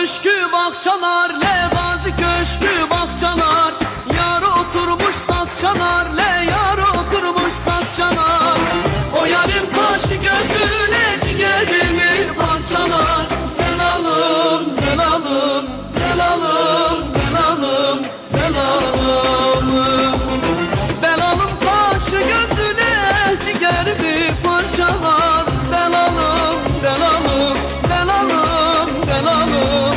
Köşkü bahçalar, le gazi köşkü bahçalar. Yar oturmuş saz çalar, le yar oturmuş saz çalar. O yarim kaşı gözüyle ciğerimi parçalar. Belalım, belalım, belalım, belalım, belalım. Belalım kaşı gözüyle ciğerimi parçalar. Belalım, belalım, belalım, belalım.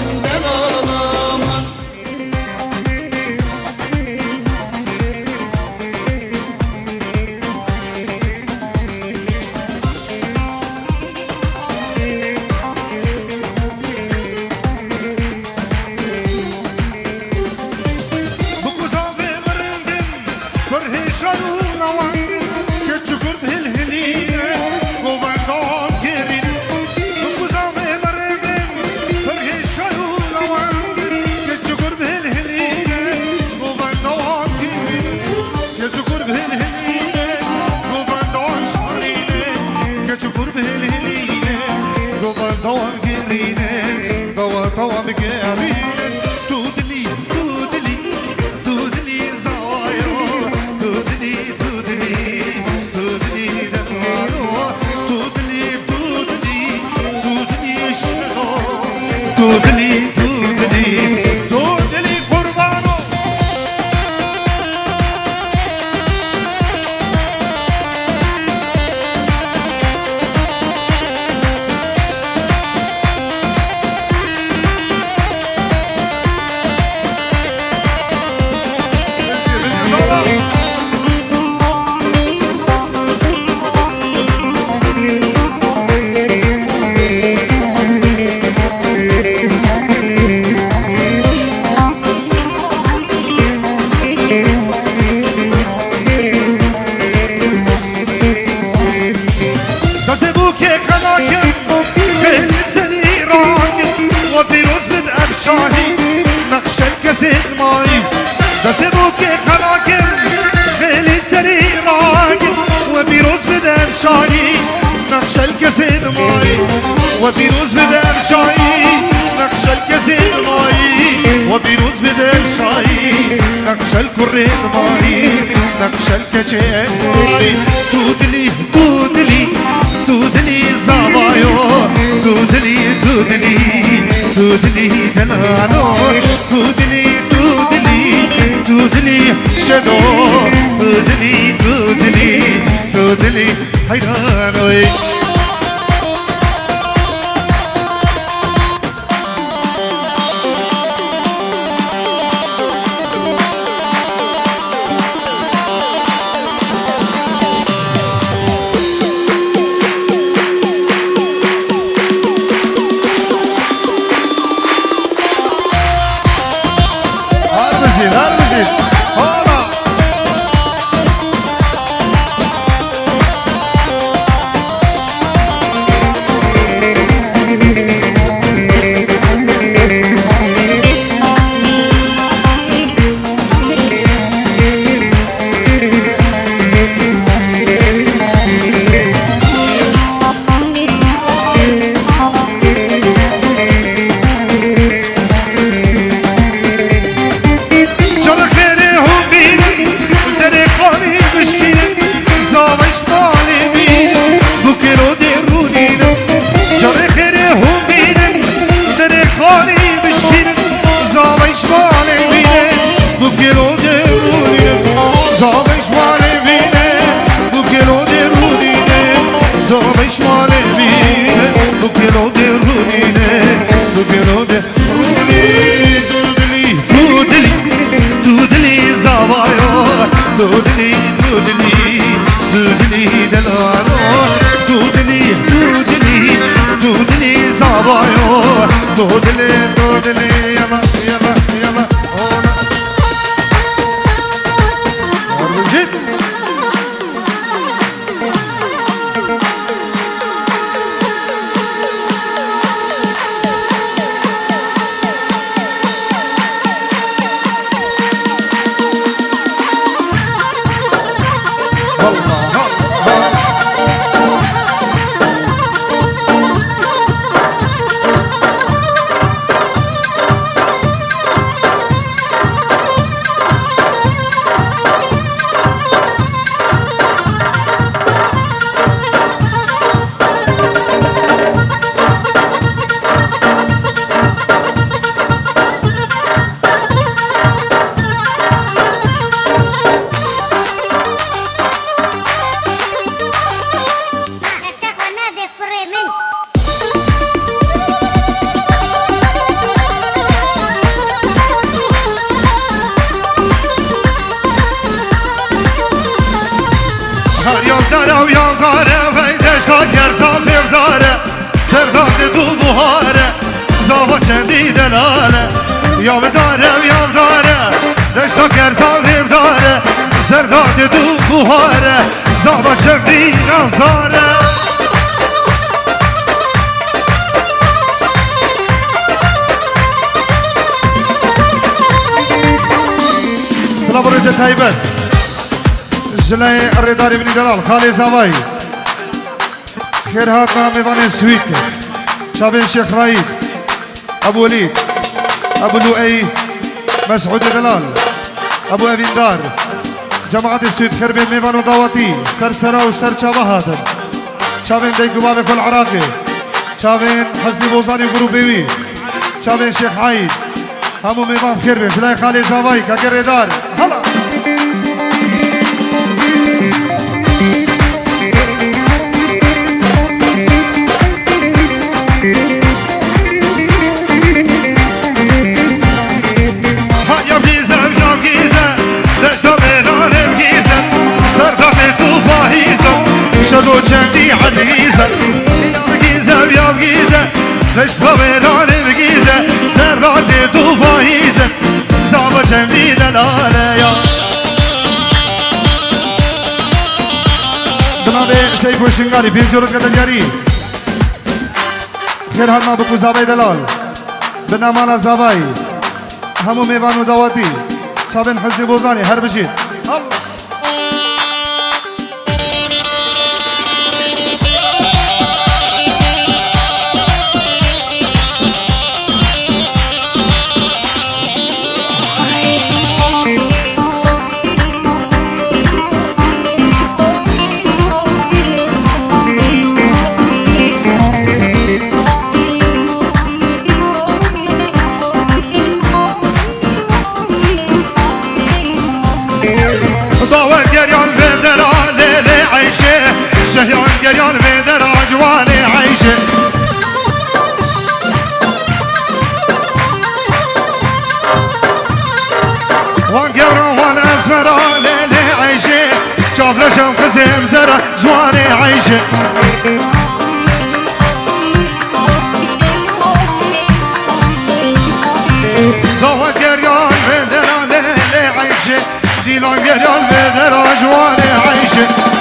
نقش الكسر ماي وبيروز بدر شاي نقش الكسر ماي وبيروز بدر شاي نقش الكرين ماي نقش الكجين ماي دودلي دودلي دودلي زوايو دودلي دودلي دودلي دلالو دودلي دودلي دودلي شدو دودلي دودلي دودلي حيرانوي هالمزيد هلا دودلي دودلي دودلي دلالو دودلي دودلي دودلي زوايو دودلي دودلي يلا يلا يلا هونا من یام داره و یام داره ویدش تا گرسان برداره سرداد دو بوهاره زاوا چندی دلاله یام داره و یام داره دش تا گرسان برداره سرداد دو بوهاره زاوا چندی نازداره سلام رزه تایبت جلای الرداری بنی دلال خالی زاوایی خیر هات نام میوان سویت شابین شیخ راید ابو ولید ابو لؤي مسعود دلال ابو ابیندار جماعت سویت خیر بین میوان و داواتی سرسرا و سرچاوه هاتن شابین دیگوباب کل عراقی شابین حسنی بوزانی و گروبیوی شابین شیخ عاید همو میوان خیر بین جلای خالی زاوایی که ردار هلا شدو چندی عزیزه یا بگیزه یا بگیزه دشتا ویران بگیزه سرداد دو باییزه زابا چندی دلاله یا جناب سیف و شنگاری پینجورت که دلیاری خیر حدنا بکو زابای دلال بنامالا زابایی همو میوان و دواتی چابین حزنی بوزانی هر بشید الله شهيان قيان بدر عجواني عيشه وان قبرا وان اسمرا ليلي عيشه شاف لشم قسم زرع جواني عيشه ضوى قريان بدر ليلي عيشه ديلان قريان بدر عجواني عيشه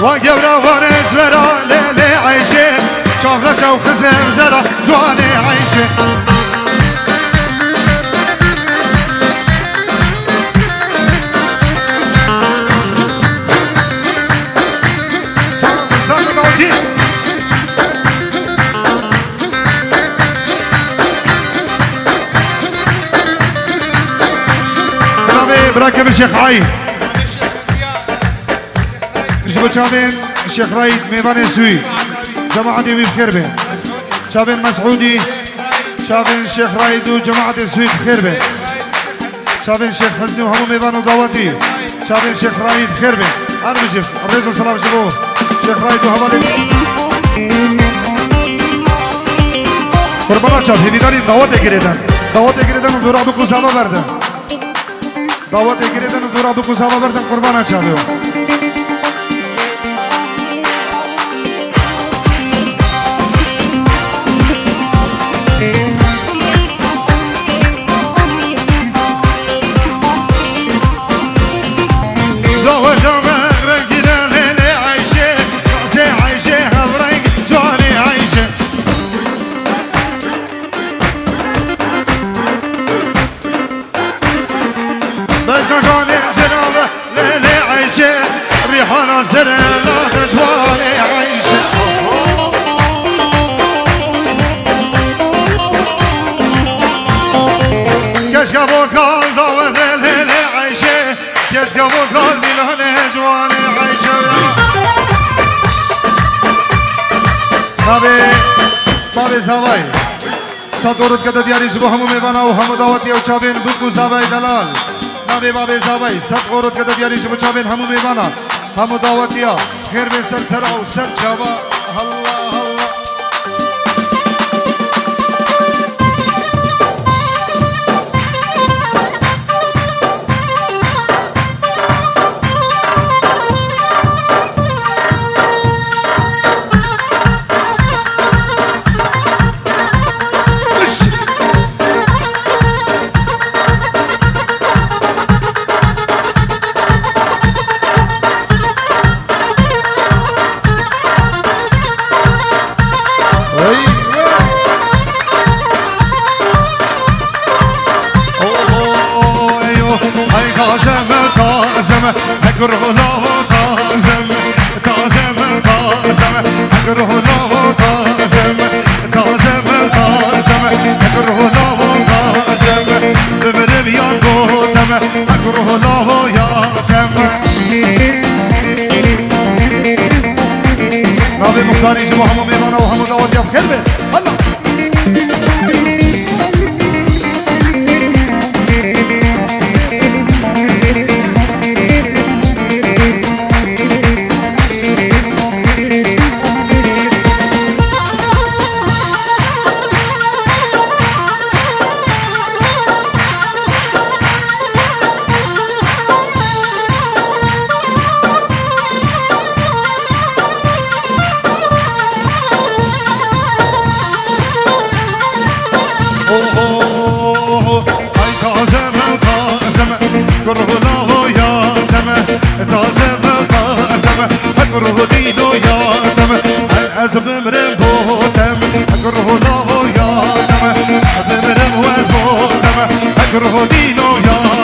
وقبرا وانس ورا ليلي عيشه شاف رشا وخزم زرع جواني عيشه براكب الشيخ عايد جبو شابين الشيخ رايد ميوان سوي جماعة دي بخير بين شابين مسعودي شابين الشيخ رايد وجماعة سوي بخير بين شابين الشيخ حزني وهمو ميوان ودواتي شابين الشيخ رايد بخير بين أنا بجيس الرئيس والسلام جبو الشيخ رايد وهوالي قربانا شاب هيداري دعوت اگریدن و دورا بکو سابا بردن دعوت اگریدن و دورا بکو سابا بردن قربانا شابه ريحانة زرنا تجوالي عيشة كشكا بوكال داوة الليلة عيشة كشكا بوكال دلهن جوالي عيشة بابي زاوي صدورت كده دياري زبو همو ميوانا و همو داوتي او چابين بكو زاوي دلال نبی بابی زاوی سب قرد کده دیاری جبو چابین همو میوانا همو دعوتیا خیر به سر سر او سر چابا الله الله اقره لا تازم تازم تازم اقره لا تازم تازم تازم اقره لا تازم ببرم یا گودم اقره لا یادم نبی مختاری جمع همو میمانه و همو دعوت یا خیر به الله از بمرم بودم اقره لا یادم بمرم و از بودم اقره دینو یادم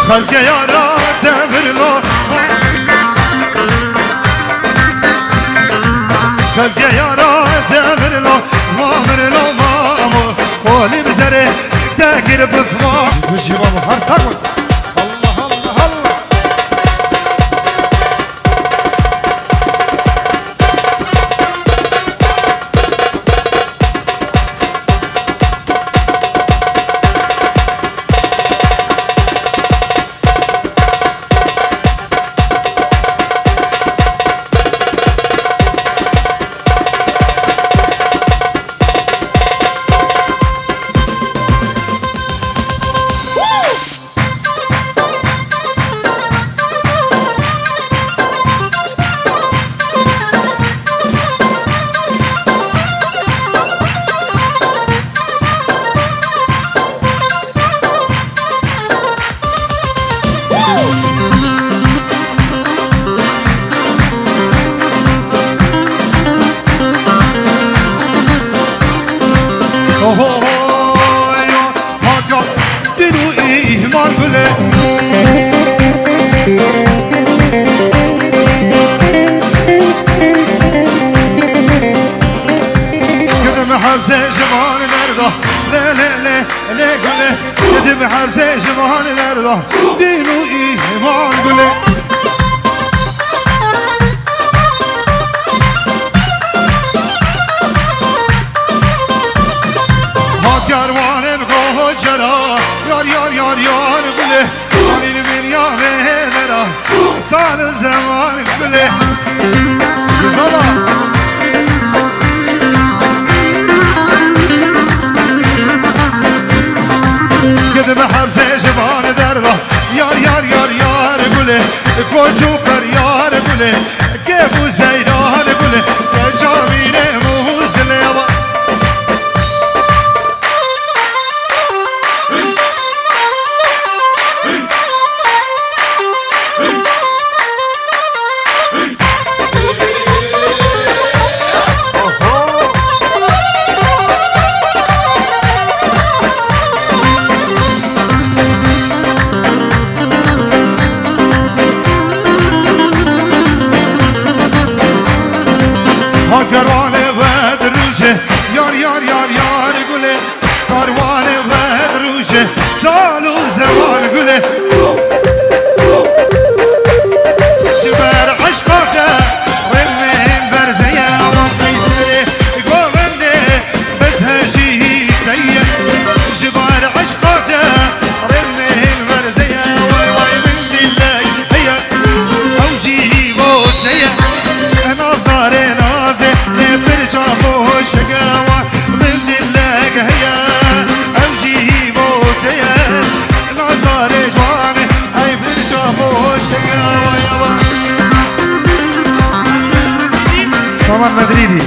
خلق یارا دمرلو خلق یارا دمرلو مامرلو مامو قولی بزره داگر بزما بشی مامو هر سرمون الله الله الله حرزه جوان دردا دین و ایمان گله ما کروان گوه جرا یار یار یار یار گله امین من یا زمان كله زمان قد بحبسه جبان درده يار يار يار يار قوله كوچو پر يار قوله كيفو زيدان قوله جامينه موزله کاروانه و دروشه یار یار یار یار گله کاروانه و دروشه سال و زمان گله جبر عشقاته رلمین برزه و قیسره گوونده بزهجی تیه جبر عشقاته رلمین برزه وای وای من دلی هیا اوجی بوتیه نازداره برجابو شقاوة من دلك هيا أمشي بوتيا نازدار جواني أي برجابو شقاوة يابا سامان مدريدي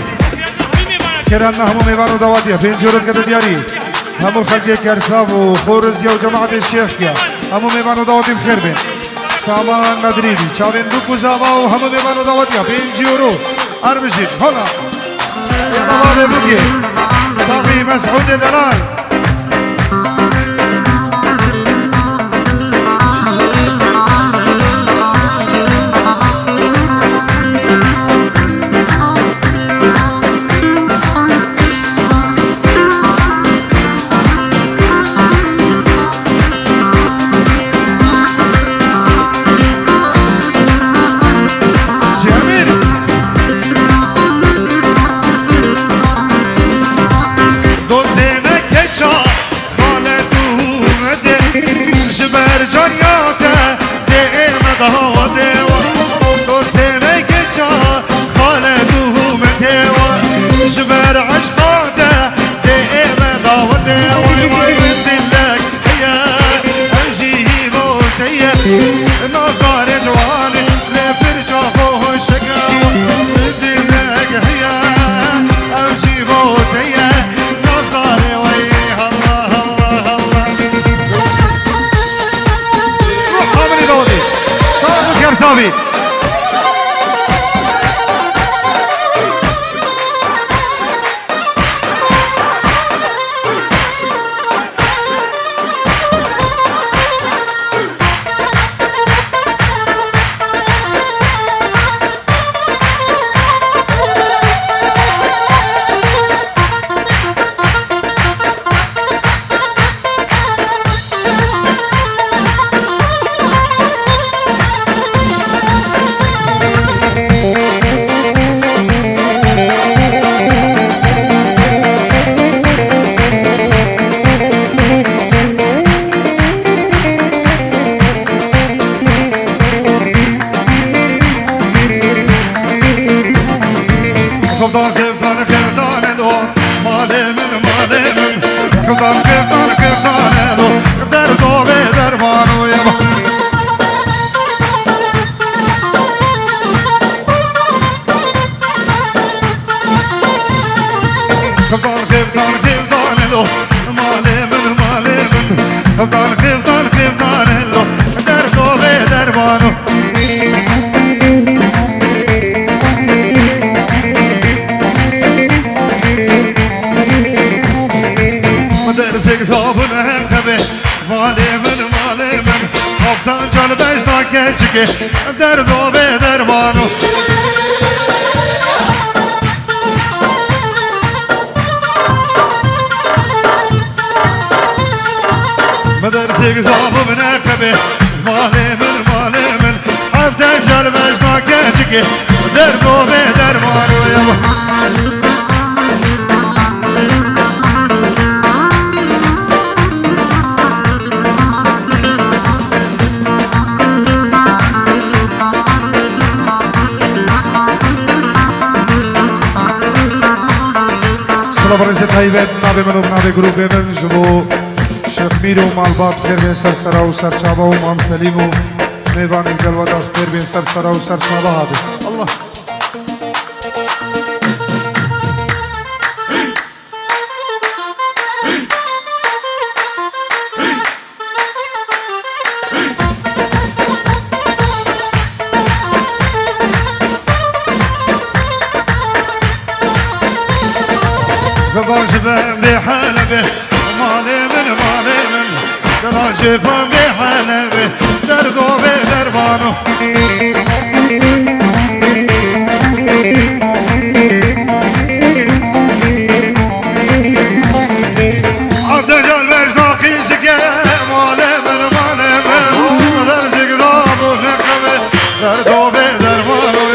كرهنا همو ميوانو دواتيا فين جورت كده دياري همو خلقي كرساف وخورزيا وجماعة الشيخ كيا همو ميوانو دواتي بخير بين سامان مدريدي چاوين دوكو زاوا وهمو ميوانو دواتيا فين جورو أربجين هلا يا طلاب بوكي صافي مسعود دلال صافي كفدان كفدان كفدان لو مالي من كفدان كفدان كفدان لو دردو بدرمانو يابا كفدان كفدان كفدان لو مالي من كفدان كفدان كفدان لو دردو بدرمانو درسك ثابنا هنخبه مالي من خفتان جال بجنا كيشكي دردو بدرمانو مدرسك ثابنا هنخبه مالي من خفتان جال بجنا كيشكي دردو بدرمانو يابا سلام رئیس طیبت نابه منو بنابه گروه من جبو شیخ میرو مالبات خیر بین سر سرا و سر چابا و مام سلیم و میوانی دلواداز خیر بین سر سرا و سر چابا هاده الله راجبا بحلبه مالي من راجبا بحلبه دردو بدربانو عبد الجل مجناقي زكي مالي من درزق دابو نقبه دردو بدربانو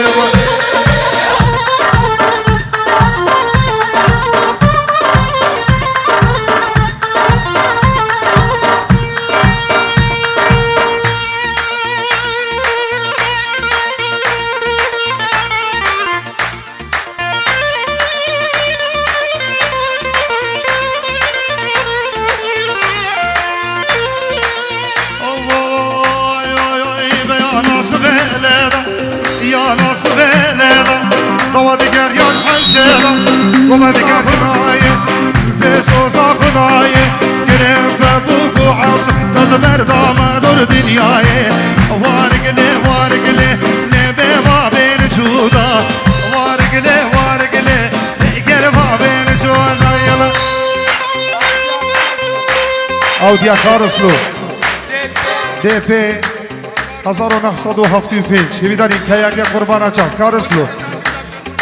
ضوى دقر يا الحجرة ضوى دقر خناية بسوسة خناية قريب بابوك وعبد تزبر داما دور دنياي وارق لي نبي ما بين جودا وارق لي نقر ما بين جودا يلا او دیا کارسلو دی پی 1975 هیویداری کیاگی قربان اچا کارسلو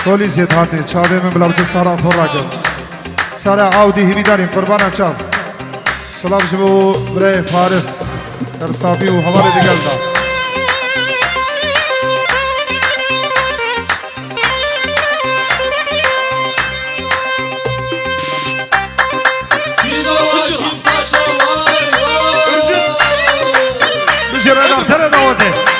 پلیس یتاته چاوه من بلاوچه سارا خوراگم سارا آودی هیویداری قربان اچا سلام شبو برای فارس ترسابی و حوالی دیگل دا بجرد سر داوته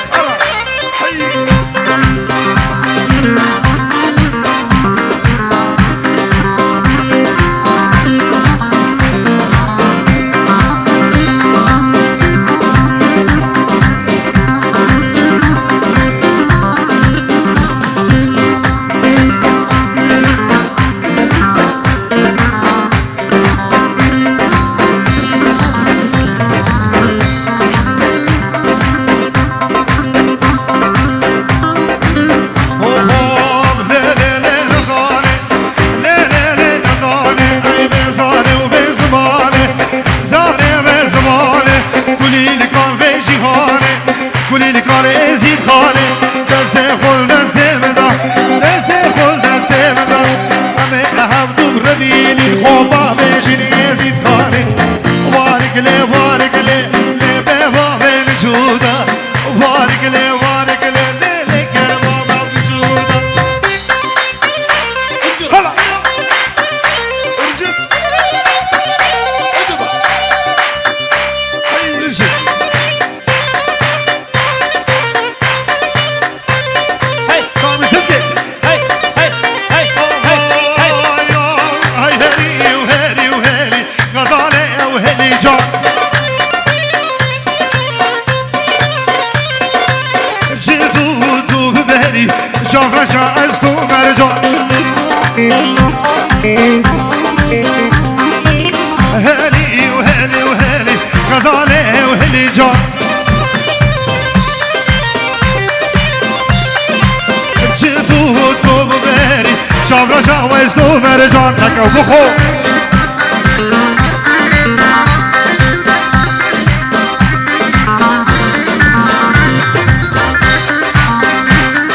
جان تکو بخو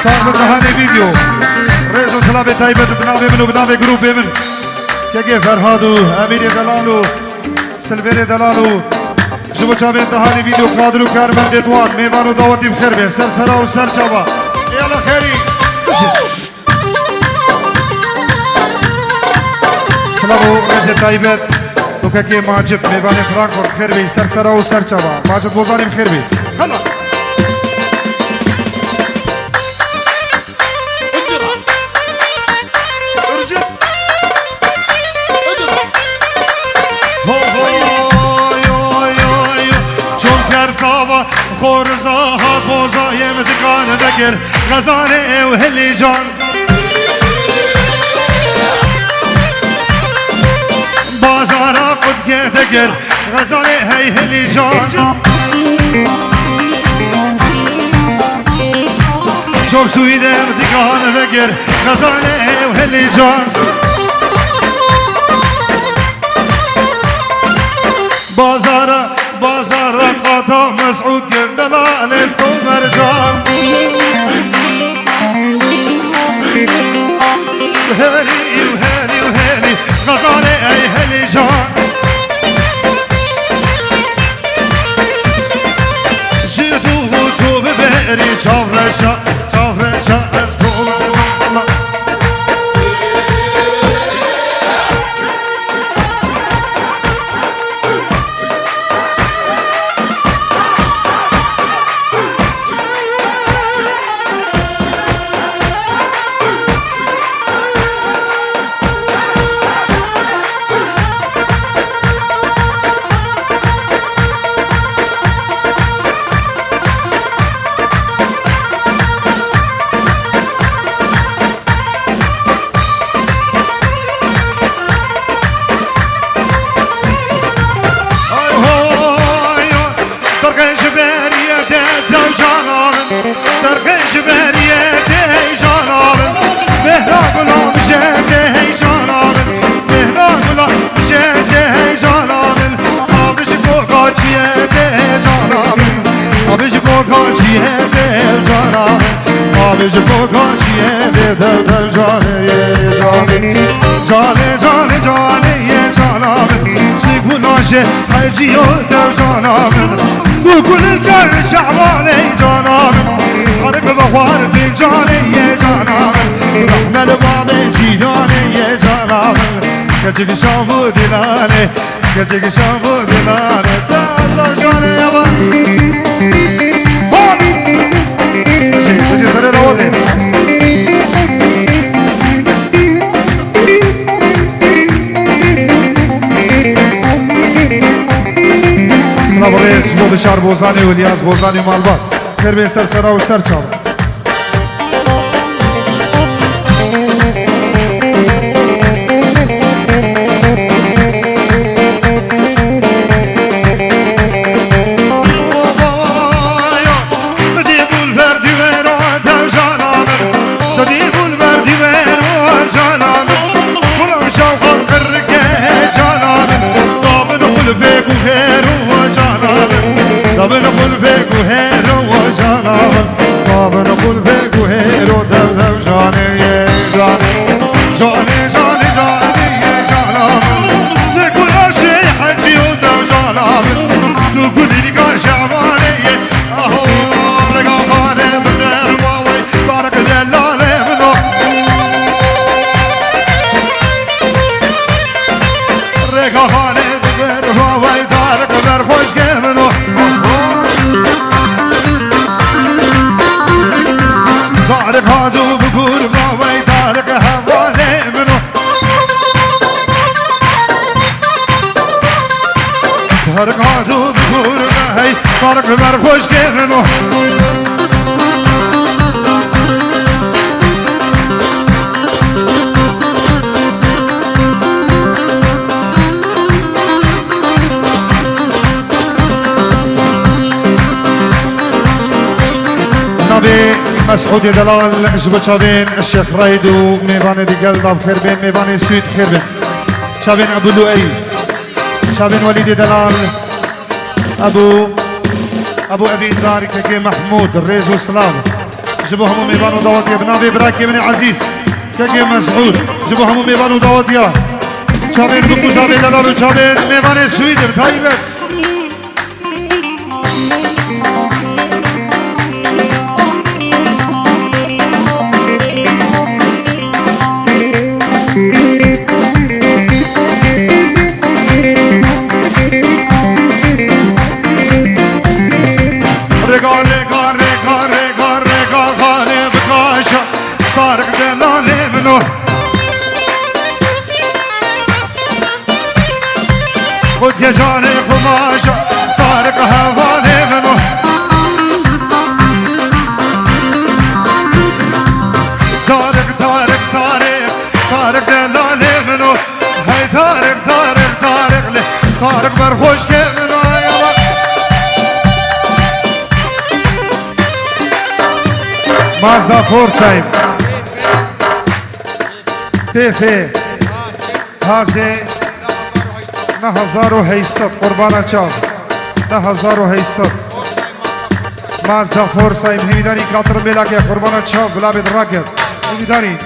صاحب دهانی ویدیو رئیس سلام طیبت بنابه منو بنابه گروپ من که فرهادو امیر دلالو سلویر دلالو جبو چاوه دهانی ویدیو قادرو کارمند دوان میوانو دعوتی بخیر به سر سرا و سر چاوا یالا خیری سلامو رئیس طیبت تو که ماجد میوان فرانکفورت خیر به سر سرا و سر چاوا ماجد بوزاریم خیر به هلا زاوا خورزاها بوزایم دکان بگر غزاله و هلی جان بازارا قد دگر غزاله هی هلی جان چوب سویدم دکان بگر غزاله و هلی جان بازارا قاطع مسعود كردنا لست مرجان هلي وهلي وهلي غزالي اي هلي جان جدو ودو ببهري چاورشا استول آبج کوکاچیه دل دل جانه جانه جانه جانم سیگوناشه حجیو در جانم دو گل در شعبانه جانم خارق بخوار بی جانه جانم رحمل باب جیانه جانم کچک شامو دلانه کچک شامو دلانه دل جانه یابا Hoje será da onde? Sınav reis bu Bişar Bozani İlyas Bozani Malbat. Terbiyesler Sera ve Serçal. Fark ver hoş geldin o Nabi Mes'ud Delal Jbu Çavin Şeyh Raydu Meyvane di Geldav Kherbin Meyvane Süt Kherbin Çavin Abu Lu'ay Çavin Walidi Delal أبو أبي داري كي محمود الريز والسلام جبوهم ميبان ودوات يا بنابي براكي بن عزيز كي مسعود جبوهم ميبان ودوات يا شابين بكو شابين دلالو شابين ميبان سويدر تايبت خود يا جاني قماشة طارق هواني منه مازدا فورسایم پیفه هازه 9800 قربان چاو 9800 مازدا فورسایم همیدانی کاتر ملاکه قربان چاو گلاب دراکت همیدانی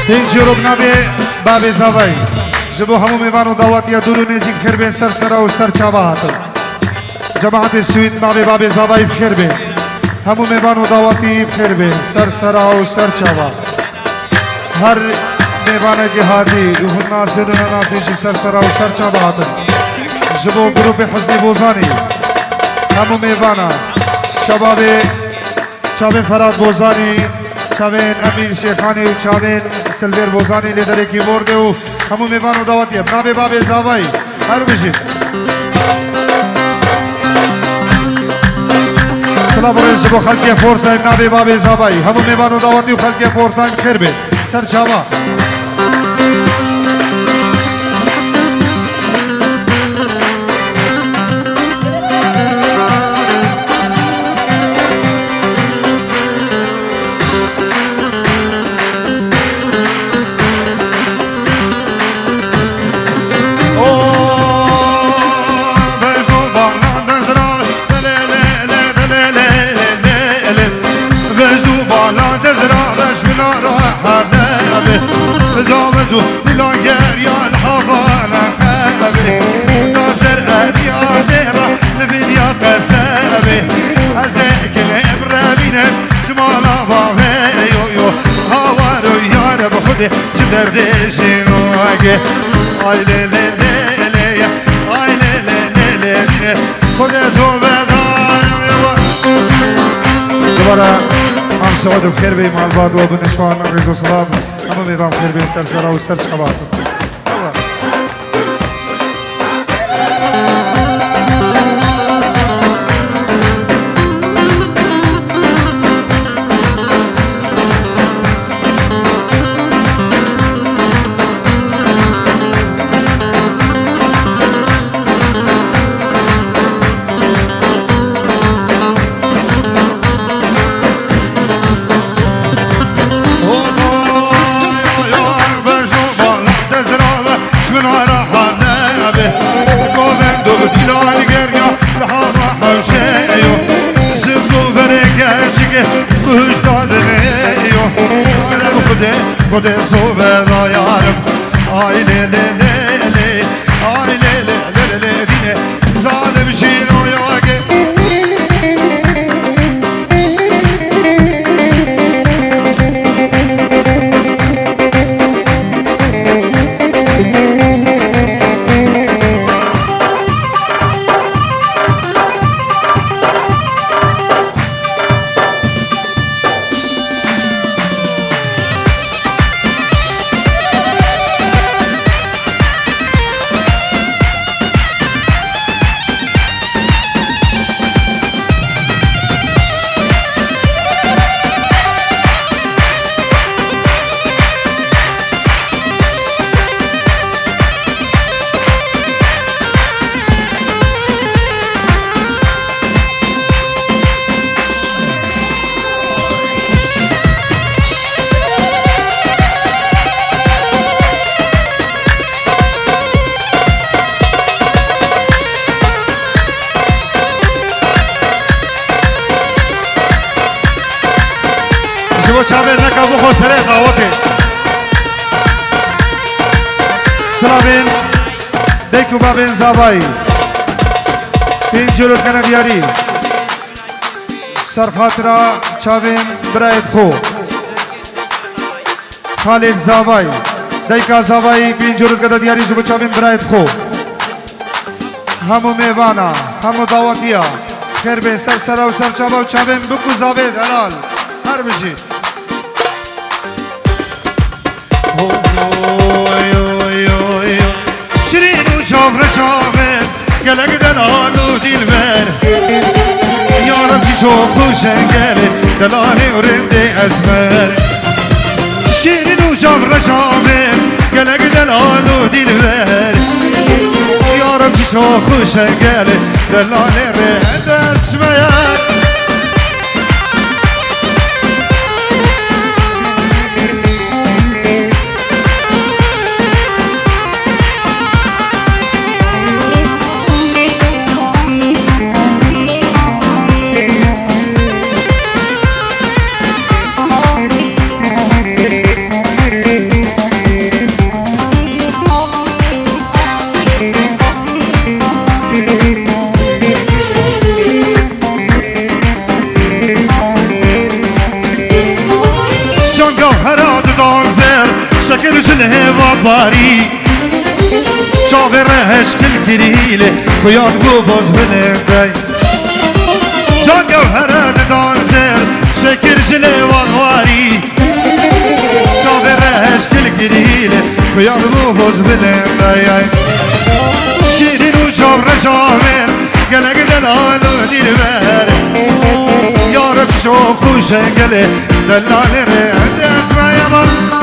این جروب نبی باب زوای جبو همو میوانو دعوتی دورو نزیک خیر بین سر سرا و سر چاوا هاتن جماعت سوید نبی باب زوای بخیر بین همو میوانو دعوتی بخیر بین سر سرا و سر چاوا هر میوان جهادی روح الناس و ناسیش سر سرا و سر چاوا هاتن جبو گروپ حزب بوزانی همو میوانا شباب چاوین فراد بوزانی چاوین امین شیخانی و چاوین سلویر بوزانی لیدر کیبورد و همو میوان و دعوتی نابی باب زاوی هر بشید سلام روز جبو خلقی فورسایم نابی باب زاوی همو میوان و دعوتی و خلقی فورسایم خیر بید سر چاوا زامدو لاگر یا الحوالا خلبي ناصر يا زهرة لبن يا قسابي أزيك الإبرامين جمال بابي يو يو هوارو يا رب خدي جدر ديشينو أجي آي لي لي لي لي آي لي لي لي لي خدي تو بدان دوباره هم سعود بخیر بی مال باد و بنشوان رضا سلام همه میوان بخیر بی سر سرا و سر چخبات قدس تو بدا یارم آی لی لی لی لی آی لی لی لی لی دینه ظالم شینو یاگه شما چاویر نکا بخو سره دعوته سلامین دیکو بابین زابایی پینجلو کنویاری سرخاطرا چاوین براید خو خالد زاوای دیکا زاوای بینجورت کده دیاری جبو چاوین برایت خو همو میوانا همو دعوتیا خیر به سر سر و سر چاوا و چاوین بکو زاوید حلال هر بجی شیرین و چاور چاور گلک دلال و دیلبر یارم چی شو خوشنگر دلال و رنده اسمر شیرین و چاور چاور گلک دلال و دیلبر یارم چی شو خوشنگر دلال رنده اسمر شکر جله و باری چاورش کل گریله بیاد بو باز بلنده جان گوهرد دانزر شکر جله و باری چاورش کل گریله بیاد بو باز بلنده شیرین و چاور جامر گلگ دلال و دیلبر یارب شو خوشه گله دلال رد اسمه من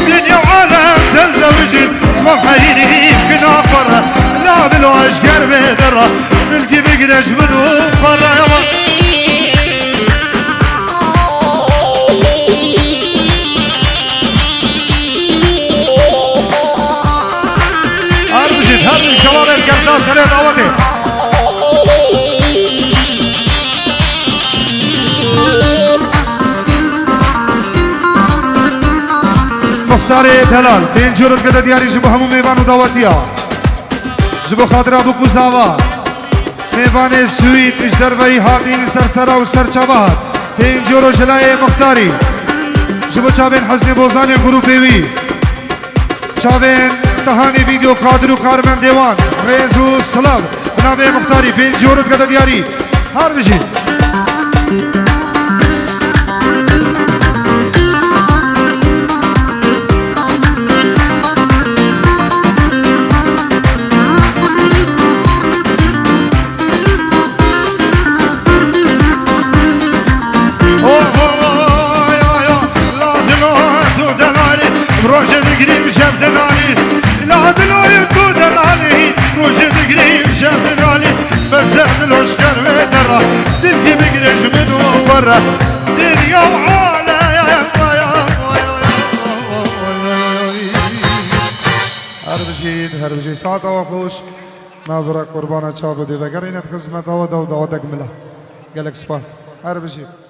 دنيا وعالم تزوجين اسمه حريري يمكن أفرة لا دلو أشكر بدرة تلقي بقرش منو فرة يابا هربجد شبابات قرصاص سريع دعوتي مختار دلال تین جورت کده دیاری جبو همو میوان و دعوتیا جبو خاطر ابو کوزاوا میوان سویت اجدر وی حاقین سرسرا و سرچاوات تین جورو جلای مختاری جبو چاوین حزن بوزانی گروپی وی چاوین تهانی ویدیو قادر و کارمن دیوان ریزو سلام بنابه مختاری تین جورت کده دیاری هر بجید دنيا وعالم هر بجید ساعت و خوش ناظره قربان چاو دیوگر اینت خدمت و دو دو دگمله گلک سپاس هر بجید